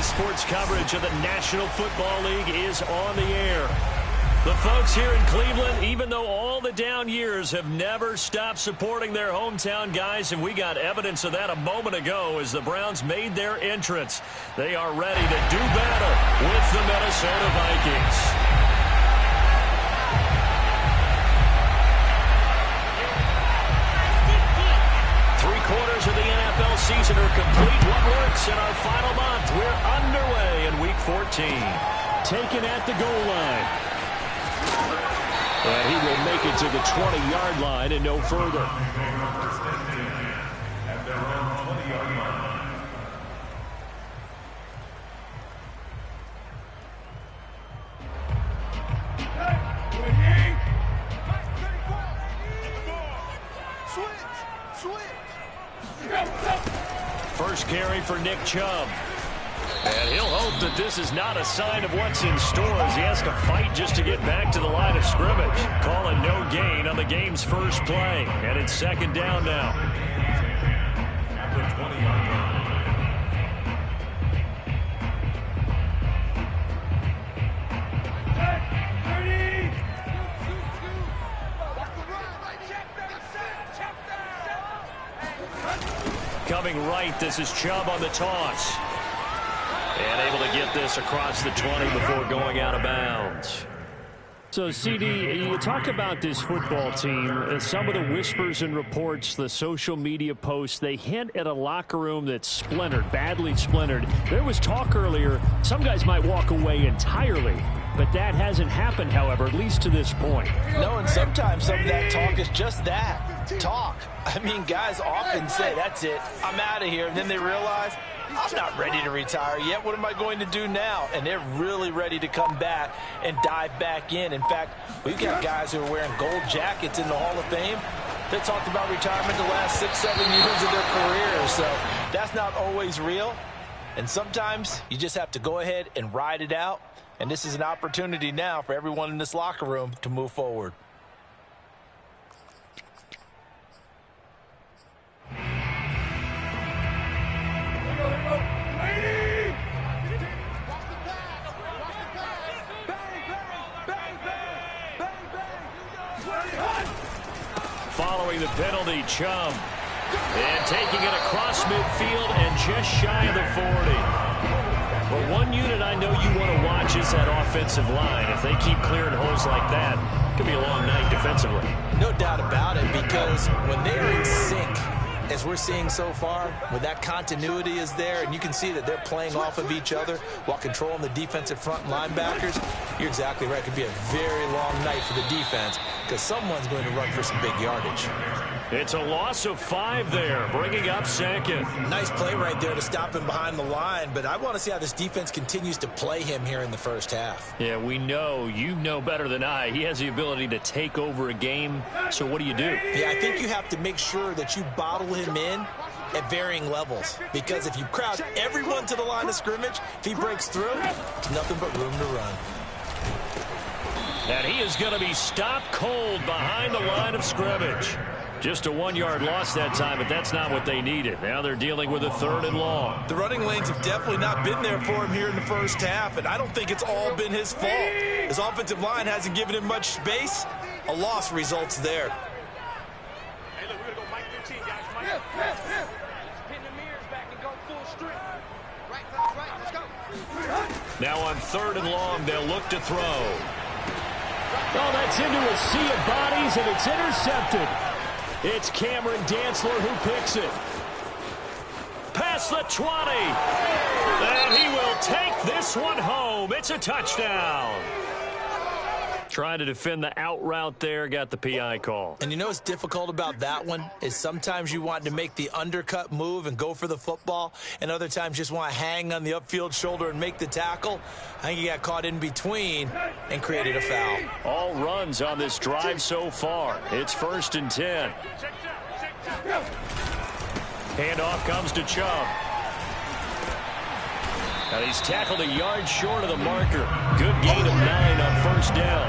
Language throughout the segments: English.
sports coverage of the National Football League is on the air. The folks here in Cleveland, even though all the down years, have never stopped supporting their hometown guys, and we got evidence of that a moment ago as the Browns made their entrance. They are ready to do battle with the Minnesota Vikings. Quarters of the NFL season are complete. What works in our final month? We're underway in Week 14. Taken at the goal line. And he will make it to the 20-yard line and no further. First carry for Nick Chubb. And he'll hope that this is not a sign of what's in store as he has to fight just to get back to the line of scrimmage. Calling no gain on the game's first play. And it's second down now. At the 20-yard line. Coming right, this is Chubb on the toss. And able to get this across the 20 before going out of bounds. So, CD, you talk about this football team, some of the whispers and reports, the social media posts, they hint at a locker room that's splintered, badly splintered. There was talk earlier, some guys might walk away entirely. But that hasn't happened, however, at least to this point. No, and sometimes some of that talk is just that, talk. I mean, guys often say, that's it, I'm out of here. And then they realize, I'm not ready to retire yet. What am I going to do now? And they're really ready to come back and dive back in. In fact, we've got guys who are wearing gold jackets in the Hall of Fame. They talked about retirement the last 6-7 years of their careers. So that's not always real. And sometimes you just have to go ahead and ride it out. And this is an opportunity now for everyone in this locker room to move forward. Following the penalty, Chubb. And taking it across midfield and just shy of the 40. But one unit I know you want to watch is that offensive line. If they keep clearing holes like that, it could be a long night defensively. No doubt about it, because when they're in sync, as we're seeing so far, when that continuity is there and you can see that they're playing off of each other while controlling the defensive front linebackers, you're exactly right. It could be a very long night for the defense because someone's going to run for some big yardage. It's a loss of 5 there, bringing up second. Nice play right there to stop him behind the line, but I want to see how this defense continues to play him here in the first half. Yeah, we know, you know better than I, he has the ability to take over a game, so what do you do? Yeah, I think you have to make sure that you bottle him in at varying levels, because if you crowd everyone to the line of scrimmage, if he breaks through, there's nothing but room to run. And he is going to be stopped cold behind the line of scrimmage. Just a 1-yard loss that time, but that's not what they needed. Now they're dealing with a 3rd and long. The running lanes have definitely not been there for him here in the first half, and I don't think it's all been his fault. His offensive line hasn't given him much space. A loss results there. Hey, look, we're going to go Mike 15, guys. Mike. Pin the mirrors back and go full strip. Right, let's go. Now on 3rd and long, they'll look to throw. Oh, that's into a sea of bodies, and it's intercepted. It's Cameron Dantzler who picks it. Past the 20. And he will take this one home. It's a touchdown. Trying to defend the out route there, got the PI call. And you know what's difficult about that one is sometimes you want to make the undercut move and go for the football, and other times just want to hang on the upfield shoulder and make the tackle. I think he got caught in between and created a foul. All runs on this drive so far. It's 1st and 10. Handoff comes to Chubb. Now he's tackled a yard short of the marker. Good gain of 9 on 1st down.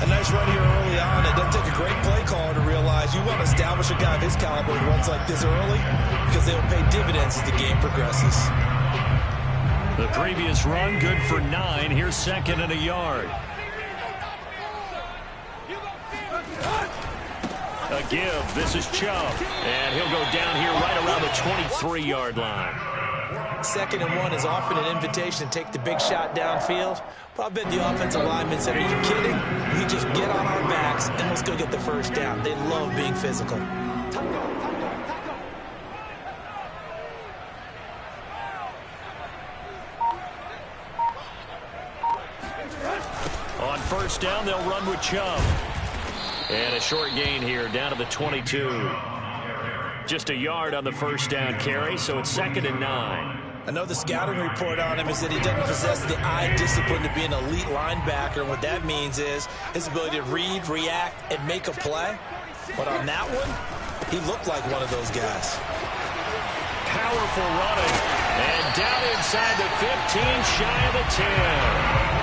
A nice run here early on. It doesn't take a great play caller to realize you want to establish a guy of his caliber who runs like this early because they'll pay dividends as the game progresses. The previous run good for 9. Here's second and a yard. A give. This is Chubb. And he'll go down here right around the 23-yard line. 2nd and 1 is often an invitation to take the big shot downfield. But I bet the offensive lineman said, are you kidding? We just get on our backs and let's go get the first down. They love being physical. On first down, they'll run with Chubb. And a short gain here, down to the 22. Just a yard on the first down carry, so it's 2nd and 9. I know the scouting report on him is that he doesn't possess the eye discipline to be an elite linebacker. And what that means is his ability to read, react, and make a play. But on that one, he looked like one of those guys. Powerful running. And down inside the 15, shy of the 10.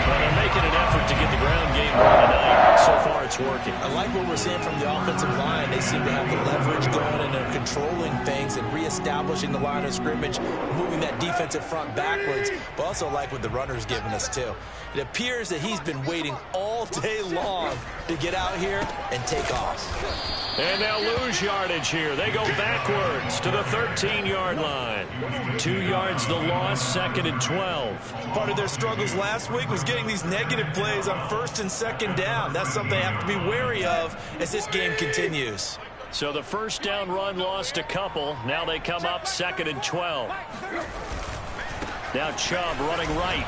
But they're making an effort to get the ground game going tonight. So far, it's working. I like what we're seeing from the offensive line. They seem to have the leverage going, and they're controlling things and reestablishing the line of scrimmage, moving that defensive front backwards. But also like what the runner's giving us, too. It appears that he's been waiting all day long to get out here and take off. And they'll lose yardage here. They go backwards to the 13-yard line. 2 yards the loss, 2nd and 12. Part of their struggles last week was getting these negative plays on 1st and 2nd down. That's something they have to be wary of as this game continues. So the first down run lost a couple. Now they come up 2nd and 12. Now Chubb running right.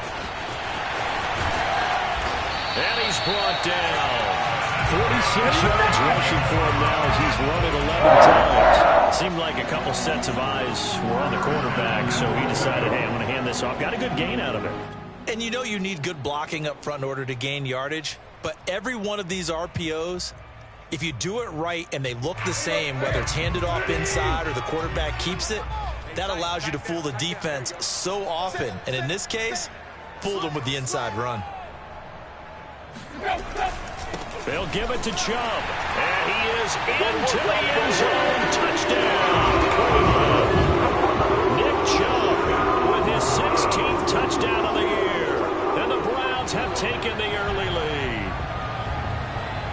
And he's brought down. 46 yards rushing for him now as he's run it 11 times. Seemed like a couple sets of eyes were on the quarterback, so he decided, hey, I'm going to hand this off. Got a good gain out of it. And you know you need good blocking up front in order to gain yardage, but every one of these RPOs, if you do it right and they look the same, whether it's handed off inside or the quarterback keeps it, that allows you to fool the defense so often. And in this case, fooled them with the inside run. They'll give it to Chubb. And he is into the end zone. Touchdown. Nick Chubb with his 16th touchdown of the year. And the Browns have taken the early lead.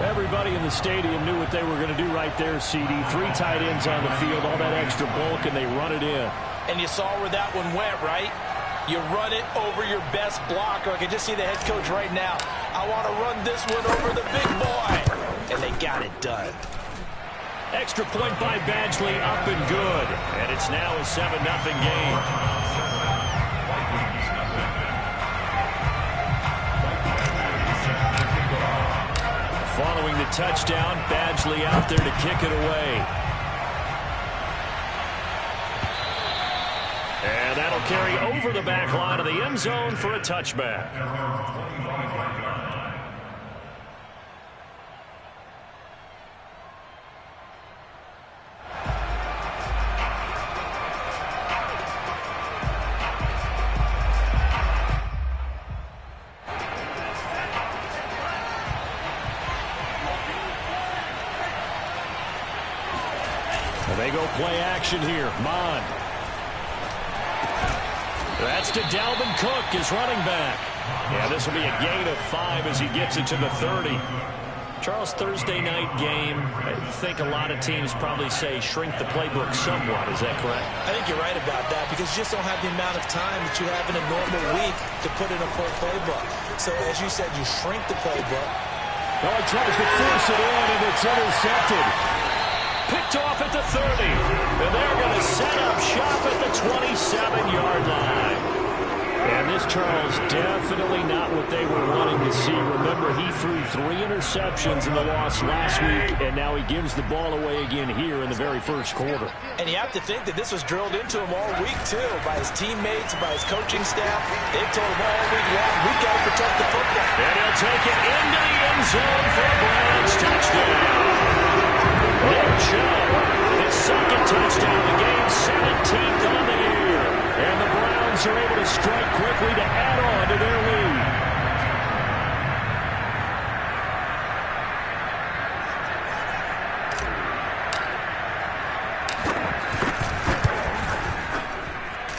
Everybody in the stadium knew what they were going to do right there, CD. 3 tight ends on the field, all that extra bulk, and they run it in. And you saw where that one went, right? You run it over your best blocker. I can just see the head coach right now. I want to run this one over the big boy. And they got it done. Extra point by Badgley, up and good. And it's now a 7-0 game. Following the touchdown, Badgley out there to kick it away. And that'll carry over the back line of the end zone for a touchback. And they go play action here. Mond. That's to Dalvin Cook, his running back. Yeah, this will be a gain of 5 as he gets it to the 30. Charles, Thursday night game, I think a lot of teams probably say shrink the playbook somewhat. Is that correct? I think you're right about that because you just don't have the amount of time that you have in a normal week to put in a full playbook. So, as you said, you shrink the playbook. Well, he tries to force it in, and it's intercepted. Picked off at the 30. And they're going to set up shop at the 27-yard line. And this, Charles, definitely not what they were wanting to see. Remember, he threw 3 interceptions in the loss last week, and now he gives the ball away again here in the very first quarter. And you have to think that this was drilled into him all week, too, by his teammates, by his coaching staff. They've told him all week long, we've got to protect the football. And he'll take it into the end zone for a Browns touchdown. Nick Chubb, his second touchdown of the game, 17th on the year. And the Browns are able to strike quickly to add on to their lead.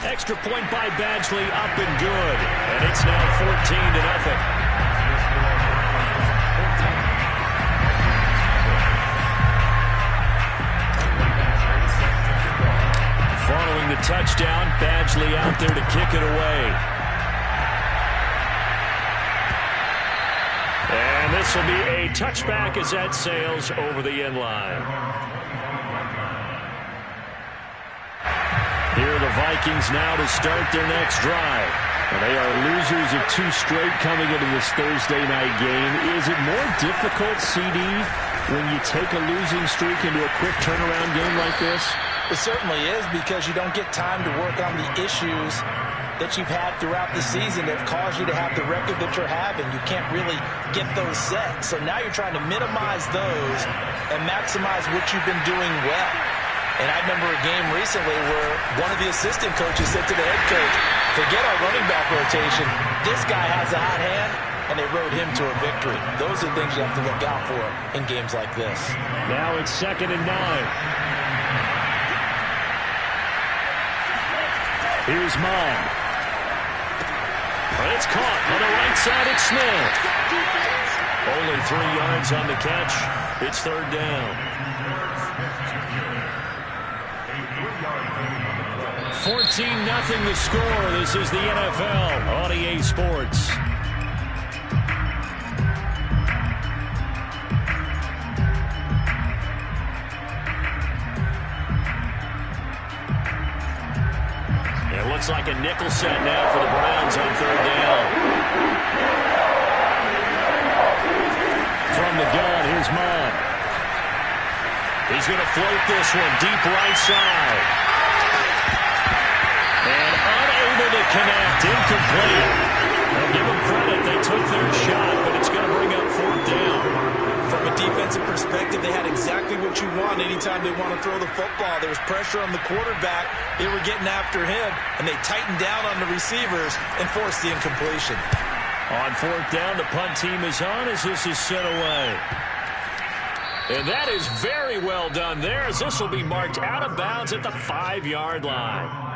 Extra point by Badgley, up and good. And it's now 14-0. Following the touchdown, Badgley out there to kick it away. And this will be a touchback as that sails over the end line. Here are the Vikings now to start their next drive. And they are losers of 2 straight coming into this Thursday night game. Is it more difficult, CD, when you take a losing streak into a quick turnaround game like this? It certainly is, because you don't get time to work on the issues that you've had throughout the season that caused you to have the record that you're having. You can't really get those set. So now you're trying to minimize those and maximize what you've been doing well. And I remember a game recently where one of the assistant coaches said to the head coach, forget our running back rotation. This guy has a hot hand, and they rode him to a victory. Those are things you have to look out for in games like this. Now it's 2nd and 9. Here's Mond. It's caught on the right side. It's Smith. Only 3 yards on the catch. It's 3rd down. 14-0 the score. This is the NFL on EA Sports. It looks like a nickel set now for the Browns on 3rd down. From the gun, here's Mond. He's going to float this one deep right side. And unable to connect, incomplete. I'll give them credit, they took their shot, but it's going to bring up 4th down. From a defensive perspective, they had exactly what you want anytime they want to throw the football. There was pressure on the quarterback. They were getting after him, and they tightened down on the receivers and forced the incompletion. On 4th down, the punt team is on as this is sent away. And that is very well done there, as this will be marked out of bounds at the 5-yard line.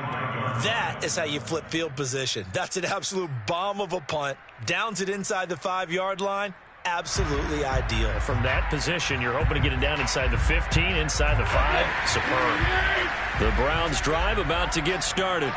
That is how you flip field position. That's an absolute bomb of a punt. Downs it inside the 5-yard line. Absolutely ideal. From that position, you're hoping to get it down inside the 15, inside the 5. Superb. The Browns drive about to get started.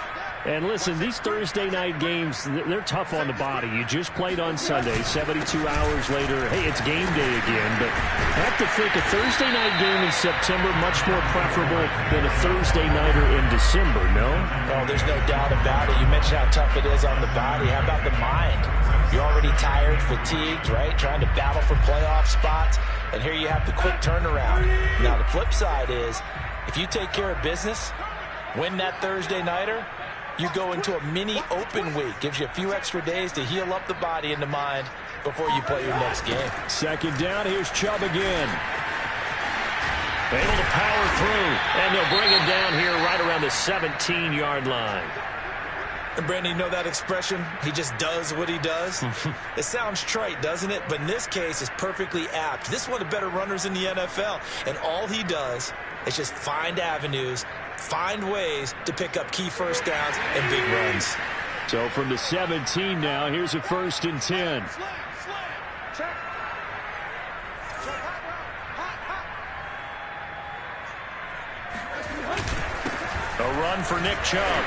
And listen, these Thursday night games, they're tough on the body. You just played on Sunday, 72 hours later. Hey, it's game day again. But I have to think a Thursday night game in September much more preferable than a Thursday nighter in December, no? Oh, there's no doubt about it. You mentioned how tough it is on the body. How about the mind? You're already tired, fatigued, right? Trying to battle for playoff spots. And here you have the quick turnaround. Now, the flip side is, if you take care of business, win that Thursday nighter, you go into a mini open week. Gives you a few extra days to heal up the body and the mind before you play your next game. 2nd down, here's Chubb again. Able to power through, and they'll bring it down here right around the 17-yard line. And Brandon, you know that expression? He just does what he does. It sounds trite, doesn't it? But in this case, it's perfectly apt. This is one of the better runners in the NFL. And all he does is just find avenues, find ways to pick up key first downs and big runs. So from the 17 now, here's a 1st and 10. A run for Nick Chubb.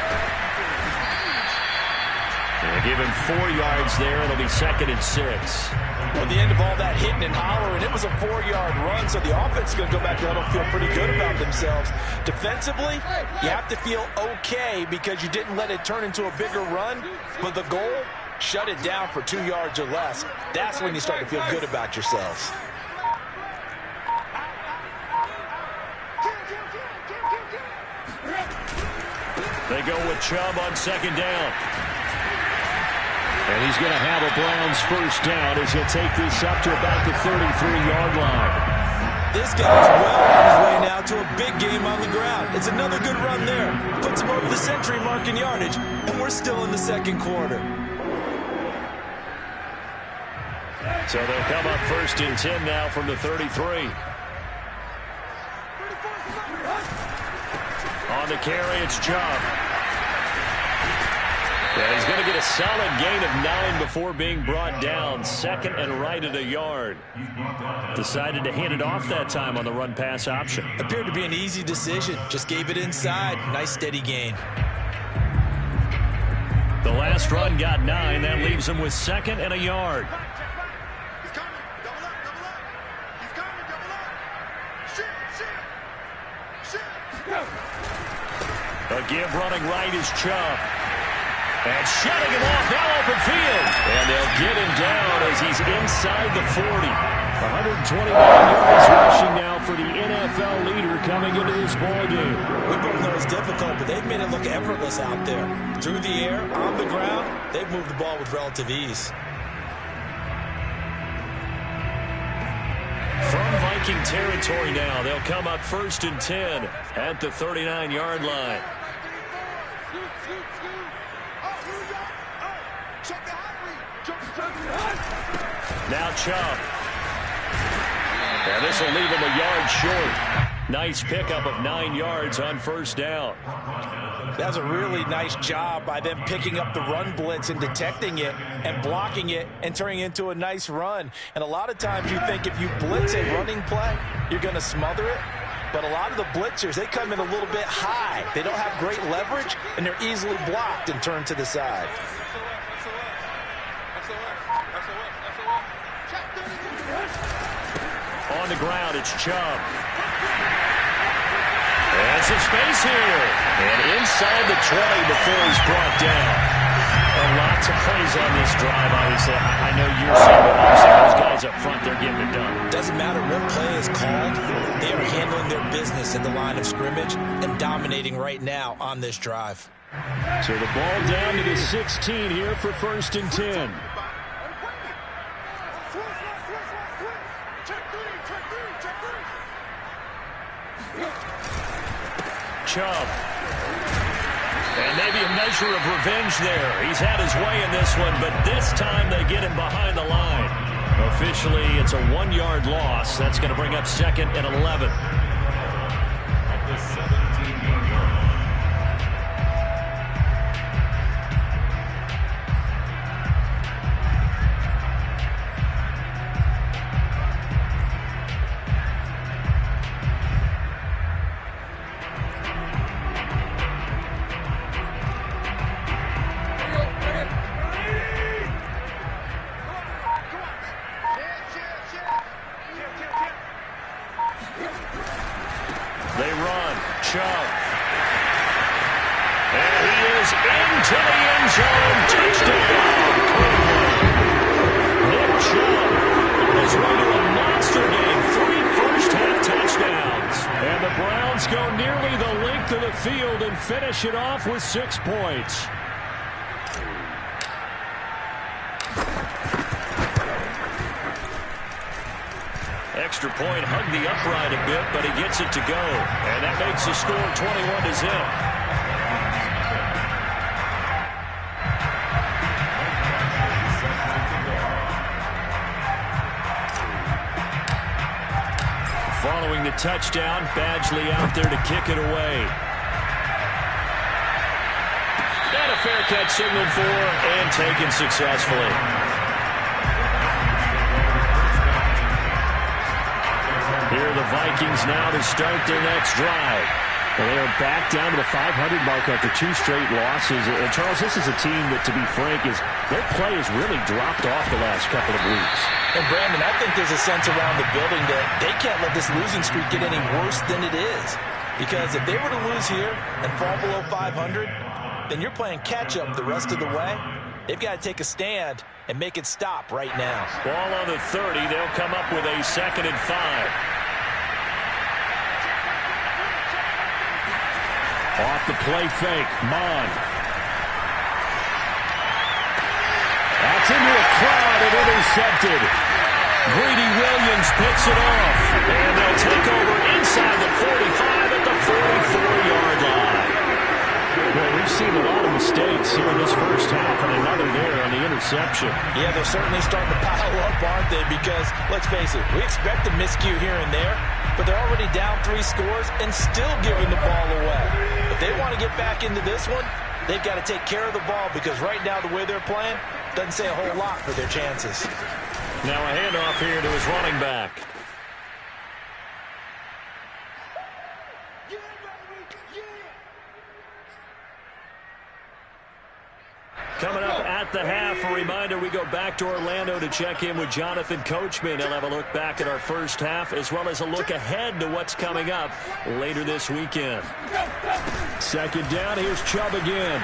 They give him 4 yards there. It'll be 2nd and 6. At the end of all that hitting and hollering, it was a 4-yard run, so the offense is going to go back there and feel pretty good about themselves. Defensively, you have to feel okay because you didn't let it turn into a bigger run, but the goal, shut it down for 2 yards or less. That's when you start to feel good about yourselves. They go with Chubb on 2nd down. And he's going to have a Browns 1st down as he'll take this up to about the 33-yard line. This guy's well on his way now to a big game on the ground. It's another good run there. Puts him over the century mark in yardage, and we're still in the 2nd quarter. So they'll come up 1st and 10 now from the 33. On the carry, it's Chubb. Yeah, he's going to get a solid gain of 9 before being brought down. Second and right at a yard. Decided to hand it off that time on the run-pass option. Appeared to be an easy decision. Just gave it inside. Nice steady gain. The last run got 9. That leaves him with second and a yard. He's coming. Double up. Double up. He's coming. Double up. Shit. A give running right is Chubb. And shutting him off, now open field. And they'll get him down as he's inside the 40. 129 yards rushing now for the NFL leader coming into this ballgame. We both know it's difficult, but they've made it look effortless out there. Through the air, on the ground, they've moved the ball with relative ease. From Viking territory now, they'll come up 1st and 10 at the 39-yard line. Now Chubb. And this will leave him a yard short. Nice pickup of 9 yards on 1st down. That's a really nice job by them picking up the run blitz and detecting it and blocking it and turning it into a nice run. And a lot of times you think if you blitz a running play, you're going to smother it. But a lot of the blitzers, they come in a little bit high. They don't have great leverage, and they're easily blocked and turned to the side. On the ground, it's Chubb. And some space here. And inside the 20 before he's brought down. Lots of plays on this drive, obviously. I know you're seeing what I'm seeing. Those guys up front, they're getting it done. Doesn't matter what play is called. They are handling their business at the line of scrimmage and dominating right now on this drive. So the ball down to the 16 here for 1st and 10. Chubb. And maybe a measure of revenge there. He's had his way in this one, but this time they get him behind the line. Officially, it's a 1-yard loss. That's going to bring up 2nd and 11. At the 17-yard line. They run. Chubb. And he is into the end zone. Touchdown. Nick Chubb on his way to a monster game. 3 first-half touchdowns. And the Browns go nearly the length of the field and finish it off with 6 points. Extra point, hugged the upright a bit, but he gets it to go. And that makes the score 21-0. Following the touchdown, Badgley out there to kick it away. And a fair catch signaled for and taken successfully. Here are the Vikings now to start their next drive. Well, they are back down to the 500 mark after 2 straight losses. And Charles, this is a team that, to be frank, their play has really dropped off the last couple of weeks. And Brandon, I think there's a sense around the building that they can't let this losing streak get any worse than it is. Because if they were to lose here and fall below 500, then you're playing catch-up the rest of the way. They've got to take a stand and make it stop right now. Ball on the 30. They'll come up with a 2nd and 5. Off the play fake, Mon. That's into a crowd and intercepted. Greedy Williams picks it off. And they'll take over inside the 45 at the 44-yard line. Well, we've seen a lot of mistakes here in this first half and another there on the interception. Yeah, they're certainly starting to pile up, aren't they? Because, let's face it, we expect a miscue here and there, but they're already down 3 scores and still giving the ball away. If they want to get back into this one, they've got to take care of the ball because right now the way they're playing doesn't say a whole lot for their chances. Now a handoff here to his running back. Coming up at the half, a reminder, we go back to Orlando to check in with Jonathan Coachman. He'll have a look back at our first half as well as a look ahead to what's coming up later this weekend. Second down, here's Chubb again.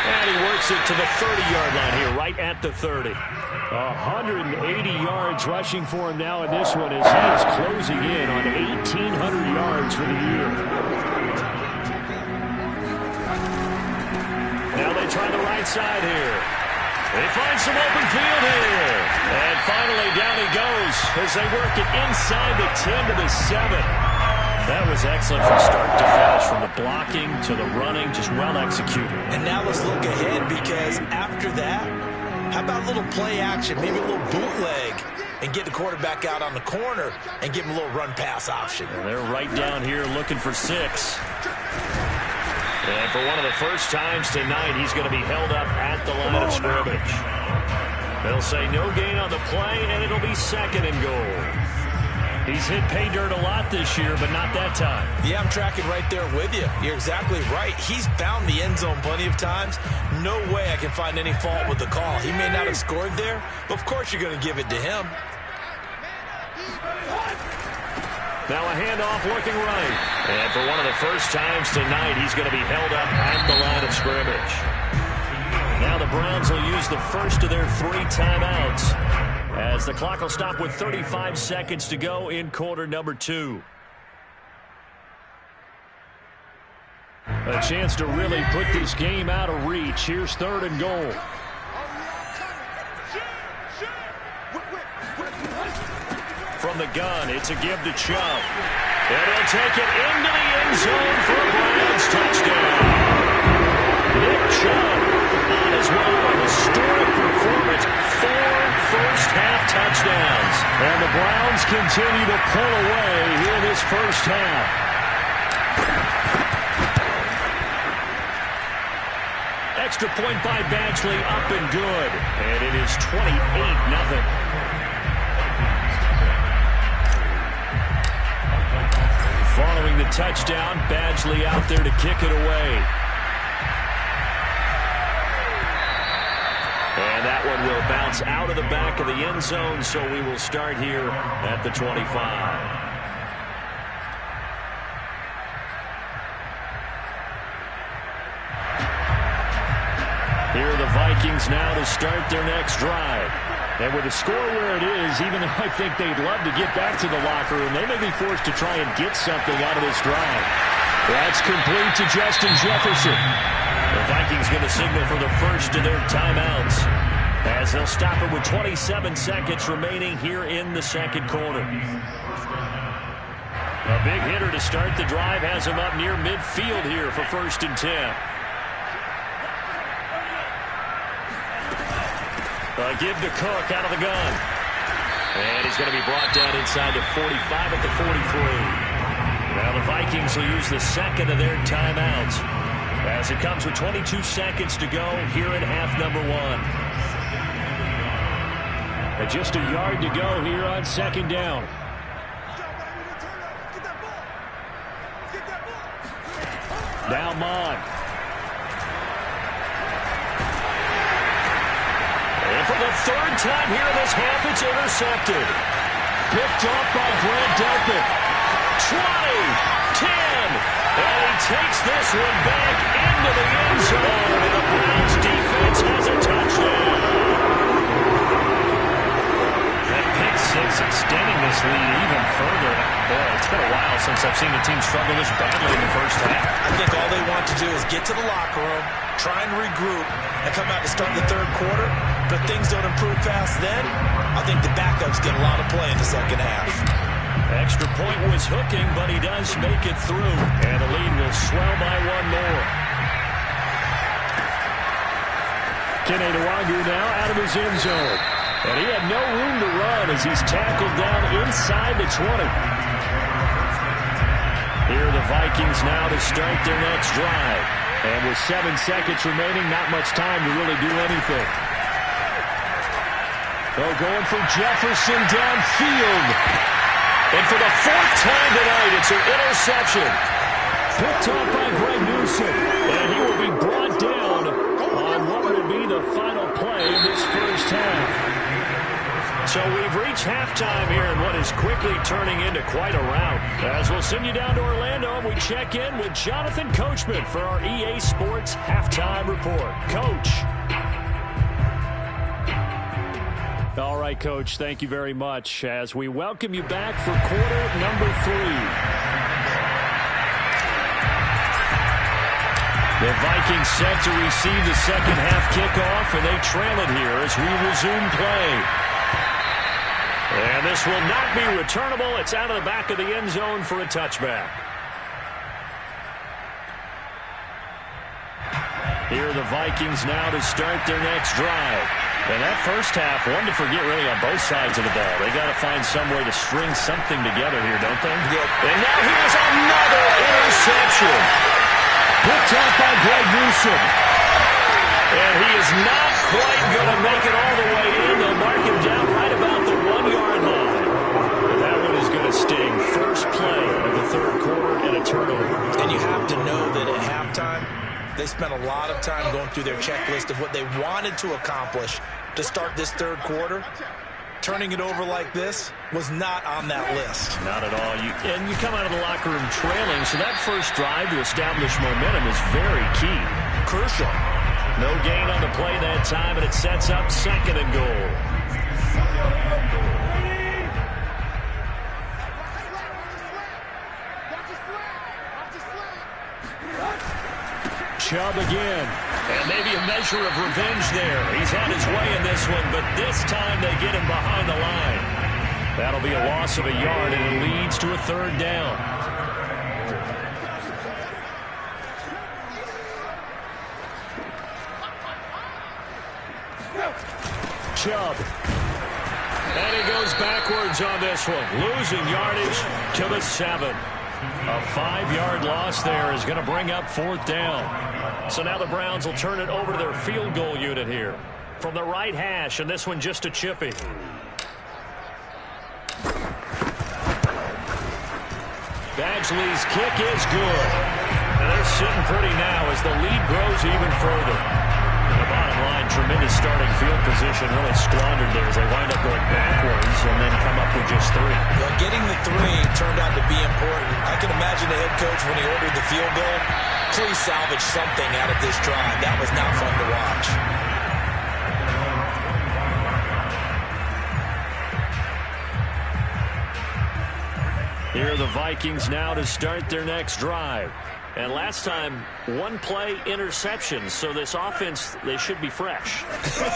And he works it to the 30-yard line here, right at the 30. 180 yards rushing for him now in this one as he is closing in on 1,800 yards for the year. Now they try the right side here. They find some open field here. And finally down he goes as they work it inside the 10 to the 7. That was excellent from start to finish, from the blocking to the running, just well executed. And now let's look ahead because after that, how about a little play action, maybe a little bootleg, and get the quarterback out on the corner and give him a little run-pass option. And they're right down here looking for 6. And for one of the first times tonight, he's going to be held up at the line of scrimmage. They'll say no gain on the play, and it'll be 2nd and goal. He's hit pay dirt a lot this year, but not that time. Yeah, I'm tracking right there with you. You're exactly right. He's found the end zone plenty of times. No way I can find any fault with the call. He may not have scored there, but of course you're going to give it to him. Now a handoff looking right. And for one of the first times tonight, he's going to be held up at the line of scrimmage. Now the Browns will use the first of their 3 timeouts as the clock will stop with 35 seconds to go in quarter number 2. A chance to really put this game out of reach. Here's 3rd and goal. From the gun, it's a give to Chubb. And he'll take it into the end zone for a Browns touchdown. Nick Chubb on his way to a historic performance. 4 first-half touchdowns. And the Browns continue to pull away here in this first half. Extra point by Badgley, up and good. And it is 28-0. Following the touchdown, Badgley out there to kick it away. And that one will bounce out of the back of the end zone, so we will start here at the 25. Here are the Vikings now to start their next drive. And with the score where it is, even though I think they'd love to get back to the locker room, they may be forced to try and get something out of this drive. That's complete to Justin Jefferson. The Vikings going to signal for the first of their timeouts as they'll stop it with 27 seconds remaining here in the second quarter. A big hitter to start the drive has him up near midfield here for 1st and 10. Give to Cook out of the gun. And he's going to be brought down inside the 45 at the 43. Now the Vikings will use the second of their timeouts as it comes with 22 seconds to go here in half number 1. And just a yard to go here on 2nd down. Now Mond. For the 3rd time here in this half, it's intercepted. Picked off by Grant Delpit. 20, 10, and he takes this one back into the end zone, and the Browns defense has a touchdown. That pick 6 extending this lead even further. Boy, it's been a while since I've seen a team struggle this badly in the first half. I think all they want to do is get to the locker room, try and regroup, and come out to start the 3rd quarter. But things don't improve fast then, I think the backups get a lot of play in the second half. Extra point was hooking, but he does make it through. And the lead will swell by 1 more. Kene Nwangwu now out of his end zone. And he had no room to run as he's tackled down inside the 20. Here are the Vikings now to start their next drive. And with 7 seconds remaining, not much time to really do anything. They're going for Jefferson downfield. And for the 4th time tonight, it's an interception. Picked up by Greg Newsome. And he will be brought down on what will be the final play of this first half. So we've reached halftime here in what is quickly turning into quite a rout. As we'll send you down to Orlando, we check in with Jonathan Coachman for our EA Sports Halftime Report. Coach. All right, Coach, thank you very much as we welcome you back for quarter number 3. The Vikings set to receive the second half kickoff, and they trail it here as we resume play. And this will not be returnable. It's out of the back of the end zone for a touchback. Here are the Vikings now to start their next drive. And that first half, one to forget really on both sides of the ball. They got to find some way to string something together here, don't they? Yep. And now here's another interception. Picked up by Greg Newsome. And he is not quite going to make it all the way in. They'll mark him down right about the 1-yard line. And that one is going to sting. First play of the third quarter and a turnover. And you have to know that at halftime, they spent a lot of time going through their checklist of what they wanted to accomplish to start this third quarter. Turning it over like this was not on that list. Not at all. And you come out of the locker room trailing, so that first drive to establish momentum is very key. Crucial. No gain on the play that time, and it sets up 2nd and goal. Chubb again. And maybe a measure of revenge there. He's had his way in this one, but this time they get him behind the line. That'll be a loss of a yard, and it leads to a 3rd down. Chubb. And he goes backwards on this one, losing yardage to the 7. A 5-yard loss there is going to bring up 4th down. So now the Browns will turn it over to their field goal unit here. From the right hash, and this one just a chippy. Badgley's kick is good. And they're sitting pretty now as the lead grows even further. The bottom line, tremendous starting field position, really squandered there as they wind up going backwards and then come up with just 3. Well, getting the 3 turned out to be important. I can imagine the head coach when he ordered the field goal, please salvage something out of this drive. That was not fun to watch. Here are the Vikings now to start their next drive. And last time, 1-play interception. So this offense, they should be fresh.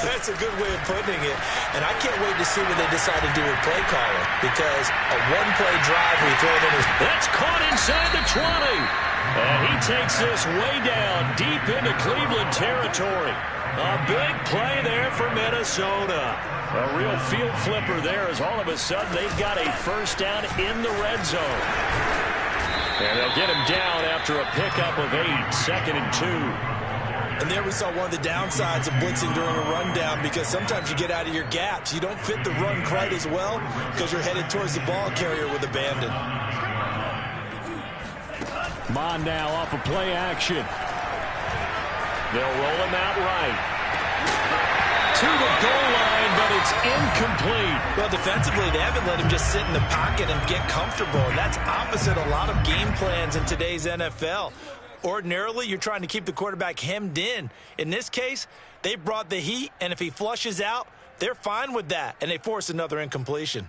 That's a good way of putting it. And I can't wait to see what they decide to do with play calling. Because a 1-play drive we throw it in his... That's caught inside the 20. And he takes this way down deep into Cleveland territory. A big play there for Minnesota. A real field flipper there as all of a sudden they've got a first down in the red zone. And they'll get him down after a pickup of 8, 2nd and 2. And there we saw one of the downsides of blitzing during a rundown because sometimes you get out of your gaps. You don't fit the run quite as well because you're headed towards the ball carrier with abandon. Mon now off of play action. They'll roll him out right. To the goal line, but it's incomplete. Well, defensively, they haven't let him just sit in the pocket and get comfortable. And that's opposite a lot of game plans in today's NFL. Ordinarily, you're trying to keep the quarterback hemmed in. In this case, they brought the heat, and if he flushes out, they're fine with that, and they force another incompletion.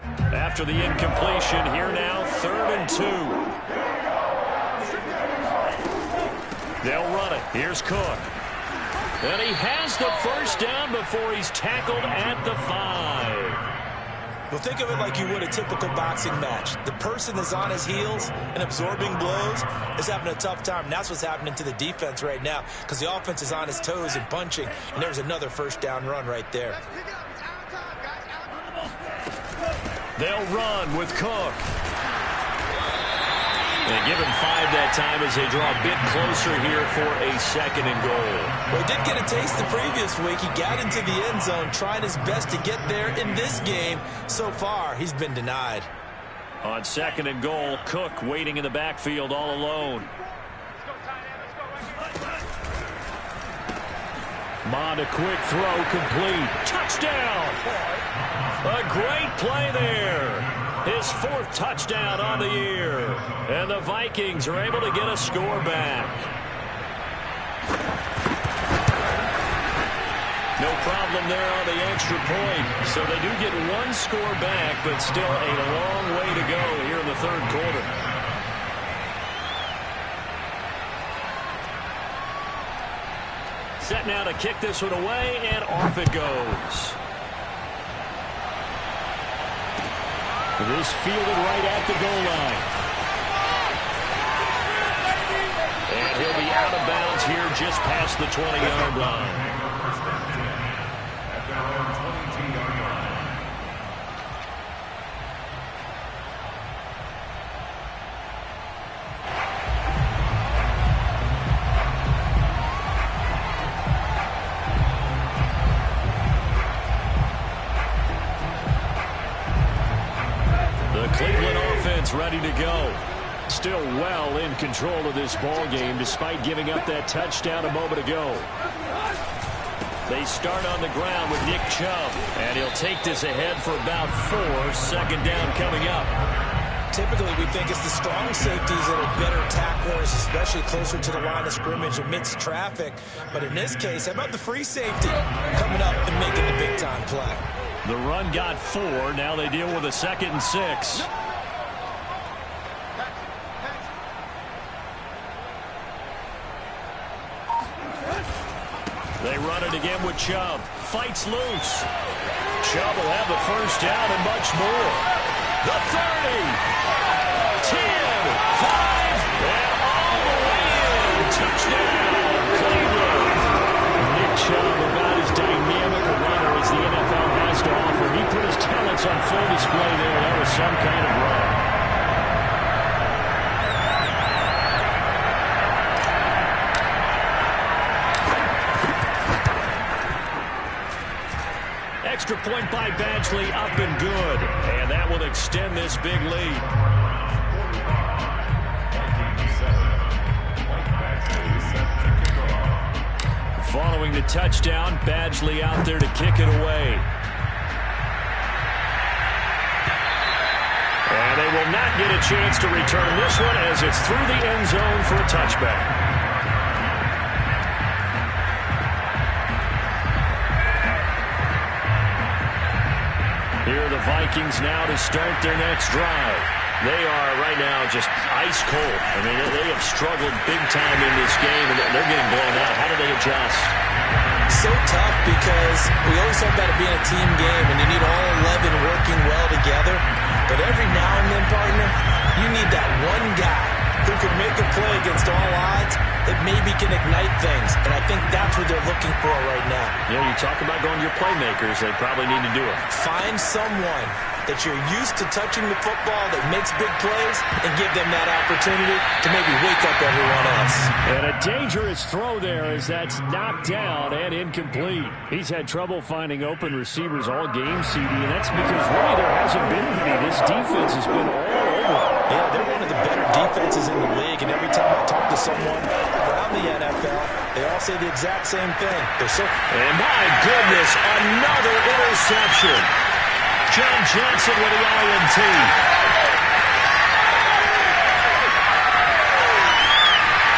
After the incompletion, here now, 3rd and 2. They'll run it. Here's Cook. And he has the first down before he's tackled at the 5. Well, think of it like you would a typical boxing match. The person is on his heels and absorbing blows is having a tough time. And that's what's happening to the defense right now because the offense is on his toes and punching. And there's another first down run right there. They'll run with Cook. And give him 5 that time as they draw a bit closer here for a 2nd and goal. Well, he did get a taste the previous week. He got into the end zone, trying his best to get there in this game. So far, he's been denied. On 2nd and goal, Cook waiting in the backfield all alone. Mond, a quick throw, complete. Touchdown! A great play there. His 4th touchdown on the year. And the Vikings are able to get a score back. No problem there on the extra point. So they do get 1 score back, but still a long way to go here in the 3rd quarter. Set now to kick this one away, and off it goes. This fielded right at the goal line. And he'll be out of bounds here just past the 20-yard line. Ready to go. Still well in control of this ball game despite giving up that touchdown a moment ago. They start on the ground with Nick Chubb, and he'll take this ahead for about 4. 2nd down coming up. Typically, we think it's the strong safeties that are better tacklers, especially closer to the line of scrimmage amidst traffic. But in this case, how about the free safety coming up and making the big-time play? The run got 4. Now they deal with a 2nd and 6. They run it again with Chubb. Fights loose. Chubb will have the 1st down and much more. The 30. 10. 5. And all the way in. Touchdown, Cleveland. Nick Chubb, about as dynamic a runner as the NFL has to offer. He put his talents on full display there. That was some kind of run. Extra point by Badgley, up and good. And that will extend this big lead. Following the touchdown, Badgley out there to kick it away. And they will not get a chance to return this one as it's through the end zone for a touchback. Here are the Vikings now to start their next drive. They are right now just ice cold. I mean, they have struggled big time in this game, and they're getting blown out. How do they adjust? So tough because we always talk about it being a team game, and you need all 11 working well together. But every now and then, partner, you need that one guy who can make a play against all odds that maybe can ignite things. And I think that's what they're looking for right now. Yeah, you talk about going to your playmakers. They probably need to do it. Find someone that you're used to touching the football that makes big plays and give them that opportunity to maybe wake up everyone else. And a dangerous throw there as that's knocked down and incomplete. He's had trouble finding open receivers all game, CD, and that's because really there hasn't been any. This defense has been all over. Yeah, they're one of the better defenses in the league, and every time I talk to someone around the NFL, they all say the exact same thing. And my goodness, another interception. John Johnson with the INT.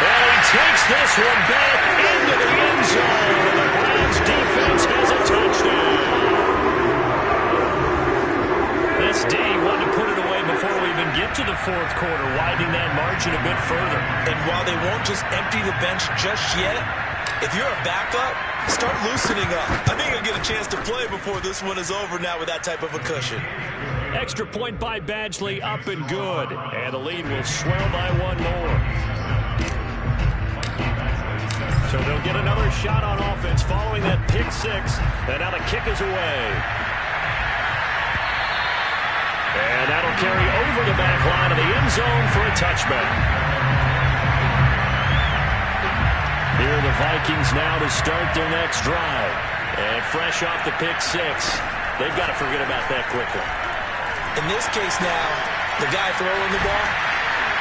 And he takes this one back into the end zone. The Browns defense has a touchdown. This D wanted to put it away before we even get to the 4th quarter, widening that margin a bit further. And while they won't just empty the bench just yet, if you're a backup, start loosening up. I think you'll get a chance to play before this one is over now with that type of a cushion. Extra point by Badgley, up and good. And the lead will swell by 1 more. So they'll get another shot on offense following that pick 6. And now the kick is away. And that'll carry over the back line of the end zone for a touchback. Here are the Vikings now to start their next drive. And fresh off the pick six, they've got to forget about that quickly. In this case now, the guy throwing the ball,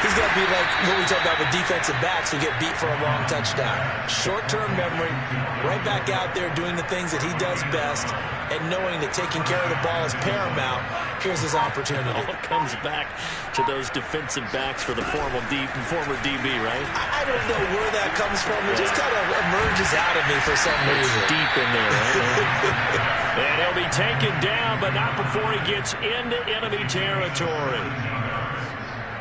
he's got to be like what we talk about with defensive backs who get beat for a long touchdown. Short-term memory, right back out there doing the things that he does best, and knowing that taking care of the ball is paramount. Here's his opportunity. It all comes back to those defensive backs for the former DB, right? I don't know where that comes from. It just kind of emerges out of me for some reason. It's deep in there, right? And he'll be taken down, but not before he gets into enemy territory.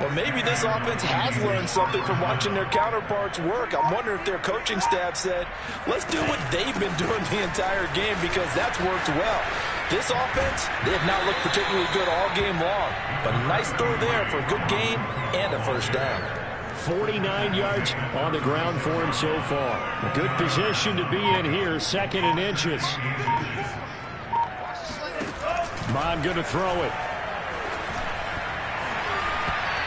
Well, maybe this offense has learned something from watching their counterparts work. I'm wondering if their coaching staff said, let's do what they've been doing the entire game, because that's worked well. This offense, they have not looked particularly good all game long, but a nice throw there for a good gain and a first down. 49 yards on the ground for him so far. Good position to be in here, 2nd and inches. Mon going to throw it.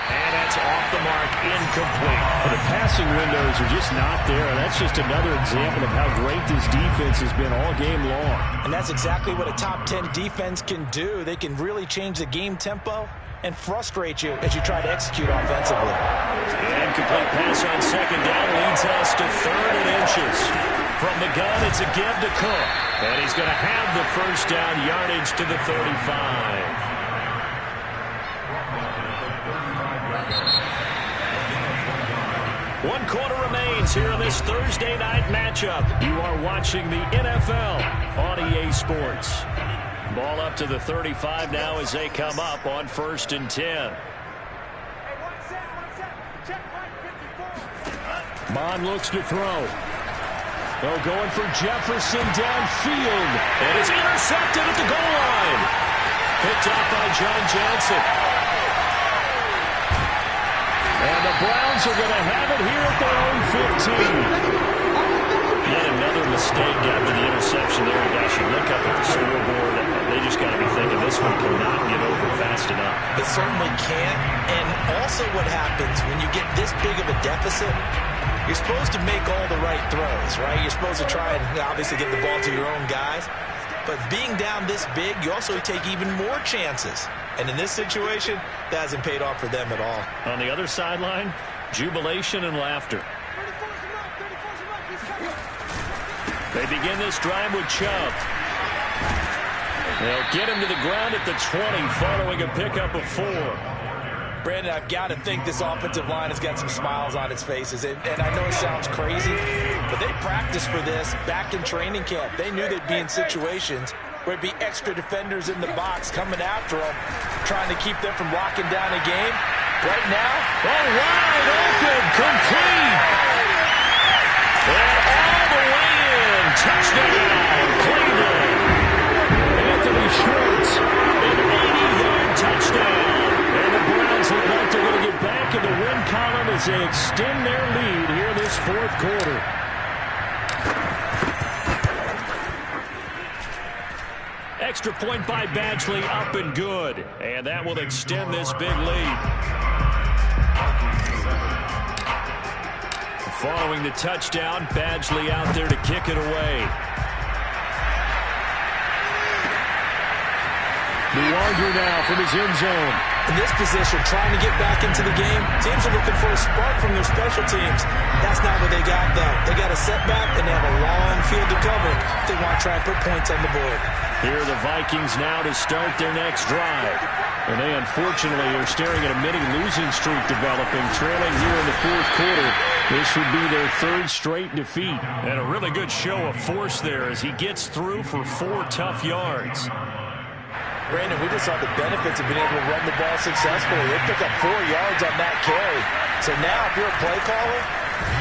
And that's off the mark, incomplete. Well, the passing windows are just not there. That's just another example of how great this defense has been all game long. And that's exactly what a top 10 defense can do. They can really change the game tempo and frustrate you as you try to execute offensively. Incomplete pass on 2nd down leads us to 3rd and inches. From the gun, it's a give to Cook. And he's going to have the first down, yardage to the 35. One quarter remains here in this Thursday night matchup. You are watching the NFL on EA Sports. Ball up to the 35 now as they come up on 1st and 10. Mon looks to throw. Oh, going for Jefferson downfield. And it's intercepted at the goal line. Picked up by John Johnson. And the Browns are going to have it here at their own 15. Yet another mistake after the interception there. Guys, you look up at the scoreboard, they just got to be thinking this one cannot get over fast enough. It certainly can't. And also what happens when you get this big of a deficit, you're supposed to make all the right throws, right? You're supposed to try and obviously get the ball to your own guys. But being down this big, you also take even more chances. And in this situation, that hasn't paid off for them at all. On the other sideline, jubilation and laughter. They begin this drive with Chubb. They'll get him to the ground at the 20 following a pickup of 4. Brandon, I've got to think this offensive line has got some smiles on its faces. And I know it sounds crazy, but they practiced for this back in training camp. They knew they'd be in situations where it'd be extra defenders in the box coming after them, trying to keep them from locking down a game. Right now, wide open, complete. And all the way in. Touchdown, Cleveland. Anthony Schwartz, an 80-yard touchdown. And the Browns look like they're going to get back in the win column as they extend their lead here this 4th quarter. Extra point by Badgley, up and good. And that will extend this big lead. Following the touchdown, Badgley out there to kick it away. Luander now from his end zone. In this position, trying to get back into the game, teams are looking for a spark from their special teams. That's not what they got, though. They got a setback, and they have a long field to cover if they want to try and put points on the board. Here are the Vikings now to start their next drive. And they, unfortunately, are staring at a mini losing streak developing, trailing here in the 4th quarter. This would be their 3rd straight defeat. And a really good show of force there as he gets through for 4 tough yards. Brandon, we just saw the benefits of being able to run the ball successfully. They pick up 4 yards on that carry. So now, if you're a play caller,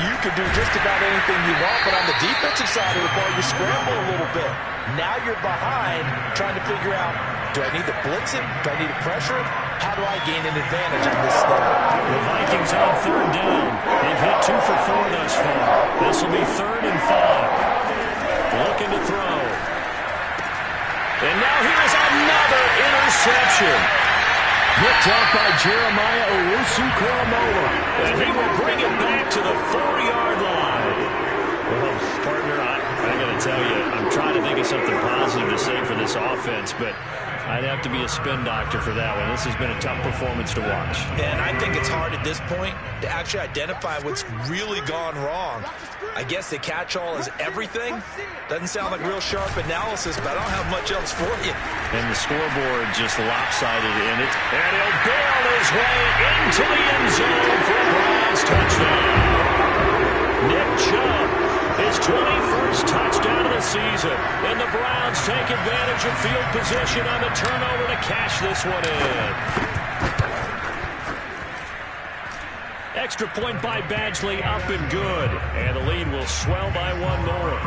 you can do just about anything you want. But on the defensive side of the ball, you scramble a little bit. Now you're behind, trying to figure out, do I need to blitz him? Do I need to pressure him? How do I gain an advantage on this snap? The Vikings on 3rd down. They've hit 2 for 4 thus far. This will be 3rd and 5. Looking to throw. And now here's another interception. Picked up by Jeremiah Owusu-Koramoah. And he will bring it back to the 4-yard line. Well, partner, I got to tell you, I'm trying to think of something positive to say for this offense, but I'd have to be a spin doctor for that one. This has been a tough performance to watch. And I think it's hard at this point to actually identify what's really gone wrong. I guess the catch-all is everything. Doesn't sound like real sharp analysis, but I don't have much else for you. And the scoreboard just lopsided in it. And he'll bail his way into the end zone for a Browns touchdown. Nick Chubb, his 21st touchdown of the season. And the Browns take advantage of field position on the turnover to cash this one in. Extra point by Badgley, up and good. And the lead will swell by one more.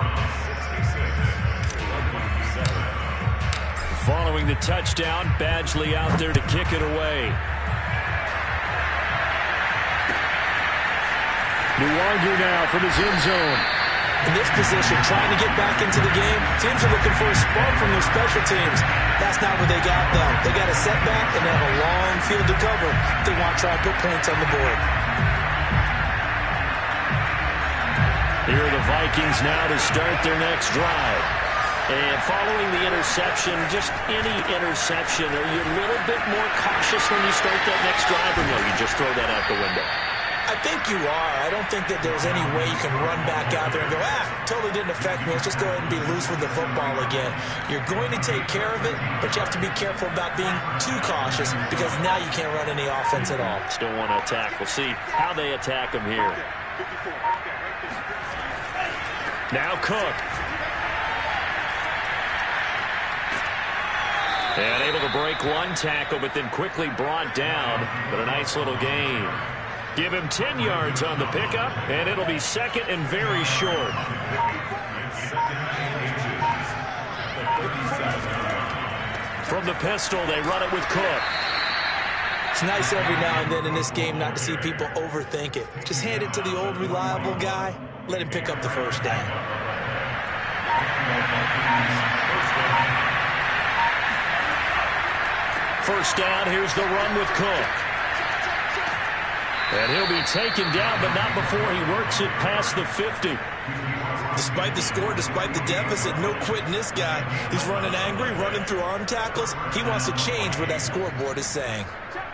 Following the touchdown, Badgley out there to kick it away. Nwangu now from his end zone. In this position, trying to get back into the game, teams are looking for a spark from their special teams. That's not what they got, though. They got a setback, and they have a long field to cover if they want to try and put points on the board. Here are the Vikings now to start their next drive. And following the interception, just any interception, are you a little bit more cautious when you start that next drive, or no, you just throw that out the window? I think you are. I don't think that there's any way you can run back out there and go, totally didn't affect me. Let's just go ahead and be loose with the football again. You're going to take care of it, but you have to be careful about being too cautious because now you can't run any offense at all. Still want to attack. We'll see how they attack him here. Now Cook. And able to break one tackle, but then quickly brought down. But a nice little gain. Give him 10 yards on the pickup, and it'll be second and very short. From the pistol, they run it with Cook. It's nice every now and then in this game not to see people overthink it. Just hand it to the old reliable guy. Let him pick up the first down. First down, here's the run with Cook. And he'll be taken down, but not before he works it past the 50. Despite the score, despite the deficit, no quitting this guy. He's running angry, running through arm tackles. He wants to change what that scoreboard is saying.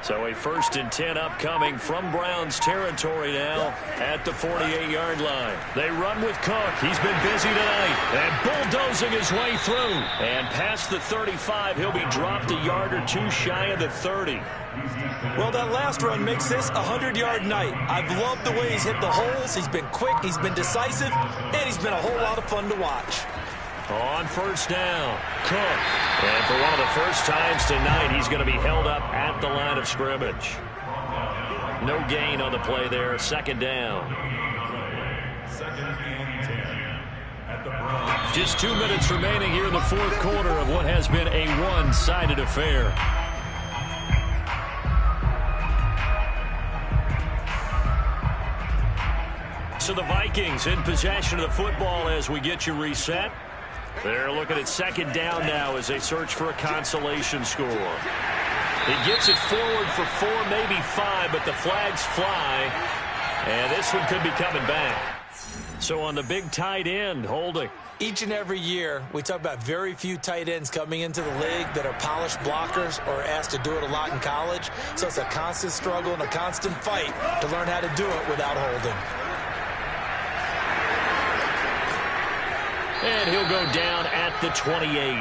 So a 1st and 10 upcoming from Browns territory now at the 48-yard line. They run with Cook. He's been busy tonight and bulldozing his way through. And past the 35, he'll be dropped a yard or two shy of the 30. Well, that last run makes this a 100-yard night. I've loved the way he's hit the holes. He's been quick, he's been decisive, and he's been a whole lot of fun to watch. On first down, Cook. And for one of the first times tonight, he's going to be held up at the line of scrimmage. No gain on the play there. Second down. Just 2 minutes remaining here in the fourth quarter of what has been a one-sided affair. So the Vikings in possession of the football as we get you reset. They're looking at second down now as they search for a consolation score. He gets it forward for 4, maybe 5, but the flags fly. And this one could be coming back. So on the big tight end, holding. Each and every year, we talk about very few tight ends coming into the league that are polished blockers or asked to do it a lot in college. So it's a constant struggle and a constant fight to learn how to do it without holding. And he'll go down at the 28.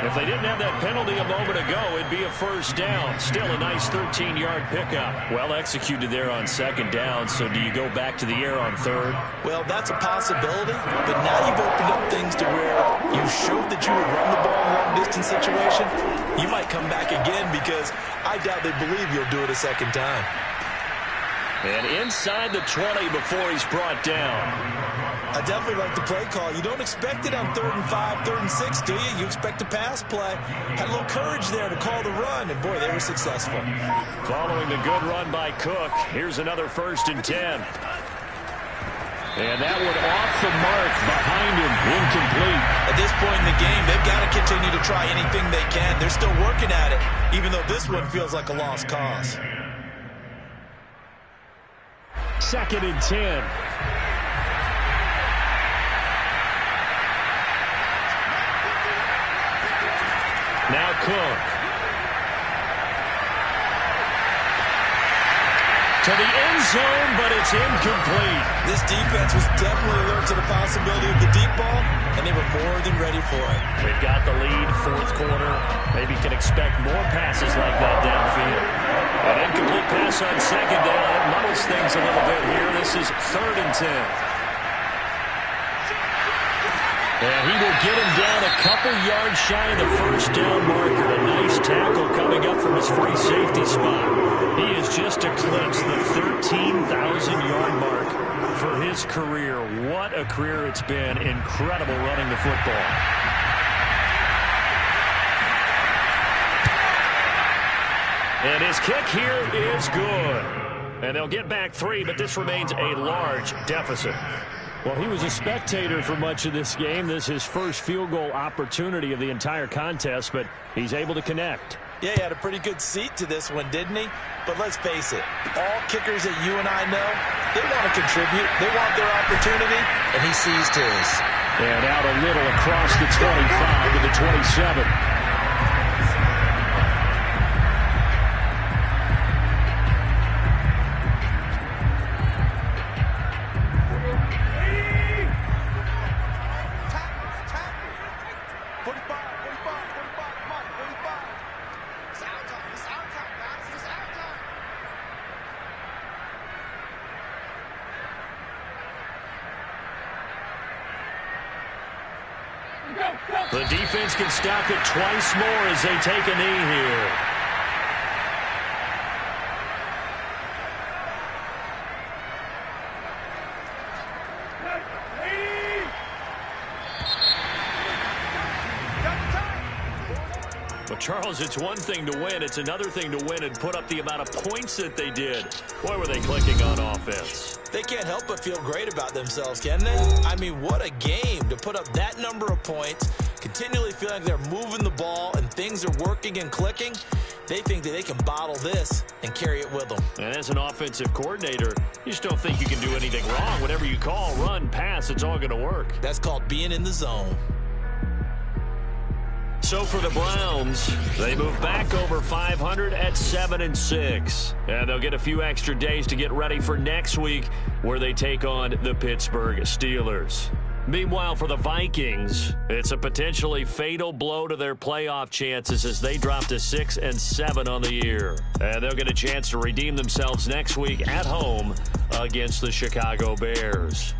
If they didn't have that penalty a moment ago, it'd be a first down. Still a nice 13-yard pickup. Well executed there on second down. So do you go back to the air on third? Well, that's a possibility. But now you've opened up things to where you showed that you would run the ball in a long-distance situation. You might come back again because I doubt they believe you'll do it a second time. And inside the 20 before he's brought down. I definitely like the play call. You don't expect it on 3rd and 5, 3rd and 6, do you? You expect a pass play. Had a little courage there to call the run, and boy, they were successful. Following the good run by Cook, here's another 1st and 10. And that one off off the mark, behind him, incomplete. At this point in the game, they've got to continue to try anything they can. They're still working at it, even though this one feels like a lost cause. 2nd and 10. Now Cook. To the end zone, but it's incomplete. This defense was definitely alert to the possibility of the deep ball, and they were more than ready for it. They've got the lead, 4th quarter. Maybe can expect more passes like that downfield. An incomplete pass on 2nd down. It muddles things a little bit here. This is 3rd and 10. And he will get him down a couple yards shy of the 1st down marker. A nice tackle coming up from his free safety spot. He has just eclipsed the 13,000-yard mark for his career. What a career it's been. Incredible running the football. And his kick here is good. And they'll get back 3, but this remains a large deficit. Well, he was a spectator for much of this game. This is his first field goal opportunity of the entire contest, but he's able to connect. Yeah, he had a pretty good seat to this one, didn't he? But let's face it, all kickers that you and I know, they want to contribute. They want their opportunity, and he seized his. And out a little across the 25 to the 27. The defense can stop it twice more as they take a knee here. But, Charles, it's one thing to win. It's another thing to win and put up the amount of points that they did. Boy, were they clicking on offense. They can't help but feel great about themselves, can they? I mean, what a game to put up that number of points, continually feeling like they're moving the ball and things are working and clicking. They think that they can bottle this and carry it with them. And as an offensive coordinator, you just don't think you can do anything wrong. Whatever you call, run, pass, it's all going to work. That's called being in the zone. So for the Browns, they move back over 500 at 7-6. And they'll get a few extra days to get ready for next week where they take on the Pittsburgh Steelers. Meanwhile, for the Vikings, it's a potentially fatal blow to their playoff chances as they drop to 6-7 on the year. And they'll get a chance to redeem themselves next week at home against the Chicago Bears.